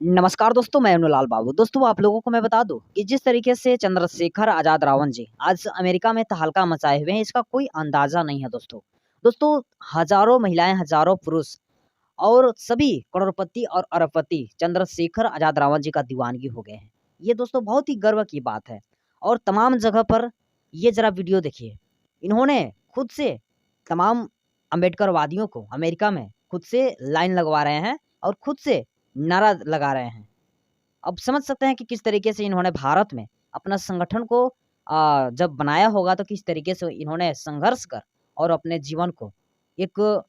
नमस्कार दोस्तों, मैं अनुलाल बाबू। दोस्तों, आप लोगों को मैं बता दूं कि जिस तरीके से चंद्रशेखर आजाद रावण जी आज अमेरिका में तहलका मचाए हुए हैं, इसका कोई अंदाजा नहीं है दोस्तों। दोस्तों, हजारों महिलाएं, हजारों पुरुष और सभी करोड़पति और अरबपति चंद्रशेखर आजाद रावण जी का दीवानगी हो गए हैं। ये दोस्तों बहुत ही गर्व की बात है। और तमाम जगह पर ये जरा वीडियो देखिए। इन्होंने खुद से तमाम अम्बेडकरवादियों को अमेरिका में खुद से लाइन लगवा रहे हैं और खुद से नारा लगा रहे हैं। अब समझ सकते हैं कि किस तरीके से इन्होंने भारत में अपना संगठन को जब बनाया होगा तो किस तरीके से इन्होंने संघर्ष कर और अपने जीवन को एक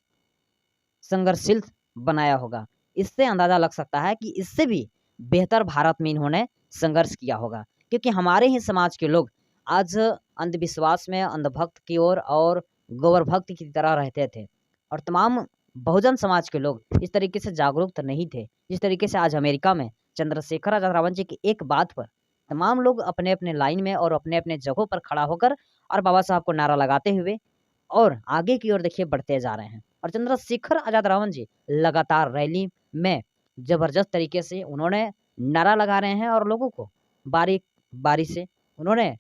संघर्षशील बनाया होगा। इससे अंदाज़ा लग सकता है कि इससे भी बेहतर भारत में इन्होंने संघर्ष किया होगा। क्योंकि हमारे ही समाज के लोग आज अंधविश्वास में अंधभक्त की ओर और गौर भक्त की तरह रहते थे। और तमाम बहुजन समाज के लोग इस तरीके से जागरूक तो नहीं थे। जिस तरीके से आज अमेरिका में चंद्रशेखर आजाद रावण जी की एक बात पर तमाम लोग अपने-अपने लाइन में और अपने-अपने जगहों पर खड़ा होकर और बाबा साहब को नारा लगाते हुए और आगे की ओर देखिए बढ़ते जा रहे हैं। और चंद्रशेखर आजाद रावण जी लगातार रैली में ज़बरदस्त तरीके से उन्होंने नारा लगा रहे हैं और लोगों को बारी-बारी से उन्होंने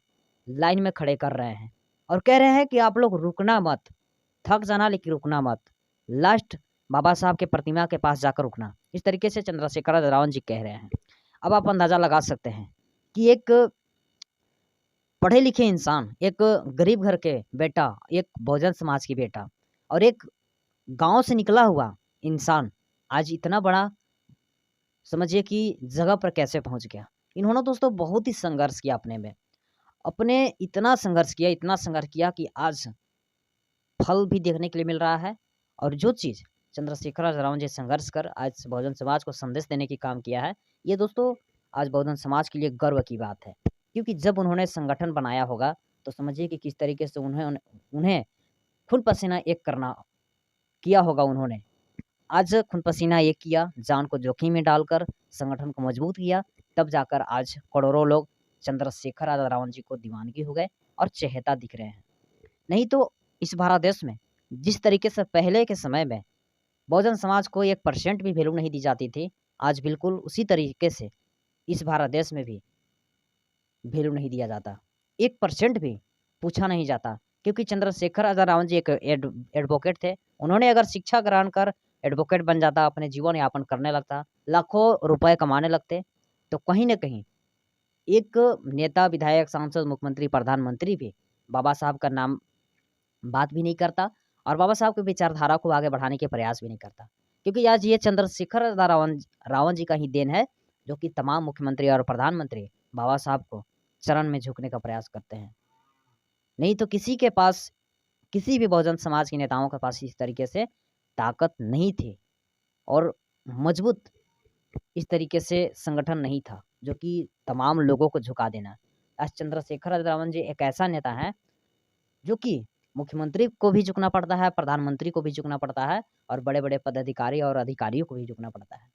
लाइन में खड़े कर रहे हैं और कह रहे हैं कि आप लोग रुकना मत, थक जाना लेकिन रुकना मत। लास्ट बाबा साहब के प्रतिमा के पास जाकर रुकना। इस तरीके से चंद्रशेखर आजाद रावण जी कह रहे हैं। अब आप अंदाज़ा लगा सकते हैं कि एक पढ़े लिखे इंसान, एक गरीब घर के बेटा, एक बहुजन समाज की बेटा और एक गाँव से निकला हुआ इंसान आज इतना बड़ा समझिए कि जगह पर कैसे पहुँच गया। इन्होंने दोस्तों बहुत ही संघर्ष किया अपने में। अपने इतना संघर्ष किया कि आज फल भी देखने के लिए मिल रहा है। और जो चीज़ चंद्रशेखर आजाद रावण जी संघर्ष कर आज बहुजन समाज को संदेश देने की काम किया है, ये दोस्तों आज बहुजन समाज के लिए गर्व की बात है। क्योंकि जब उन्होंने संगठन बनाया होगा, तो समझिए कि किस तरीके से उन्हें उन्हें खून पसीना एक करना किया होगा उन्होंने। आज खून पसीना एक किया, जान को जोखिम में डालकर संगठन को मजबूत किया, तब जाकर आज करोड़ों लोग चंद्रशेखर आजाद रावण जी को दीवानगी हो गए और चहेता दिख रहे हैं। नहीं तो इस भारत देश में जिस तरीके से पहले के समय में बहुजन समाज को 1% भी वैल्यू नहीं दी जाती थी, आज बिल्कुल उसी तरीके से इस भारत देश में भी वैल्यू नहीं दिया जाता। 1% भी पूछा नहीं जाता। क्योंकि चंद्रशेखर आजाद रावण जी एक एडवोकेट थे। उन्होंने अगर शिक्षा ग्रहण कर एडवोकेट बन जाता, अपने जीवन यापन करने लगता, लाखों रुपए कमाने लगते, तो कहीं न कहीं एक नेता, विधायक, सांसद, मुख्यमंत्री, प्रधानमंत्री भी बाबा साहब का नाम बात भी नहीं करता और बाबा साहब की विचारधारा को आगे बढ़ाने के प्रयास भी नहीं करता। क्योंकि आज ये चंद्रशेखर आजाद रावण जी का ही देन है, जो कि तमाम मुख्यमंत्री और प्रधानमंत्री बाबा साहब को चरण में झुकने का प्रयास करते हैं। नहीं तो किसी के पास, किसी भी बहुजन समाज के नेताओं के पास इस तरीके से ताकत नहीं थी और मजबूत इस तरीके से संगठन नहीं था, जो कि तमाम लोगों को झुका देना। आज चंद्रशेखर आजाद रावण जी एक ऐसा नेता है, जो कि मुख्यमंत्री को भी झुकना पड़ता है, प्रधानमंत्री को भी झुकना पड़ता है और बड़े-बड़े पदाधिकारी और अधिकारियों को भी झुकना पड़ता है।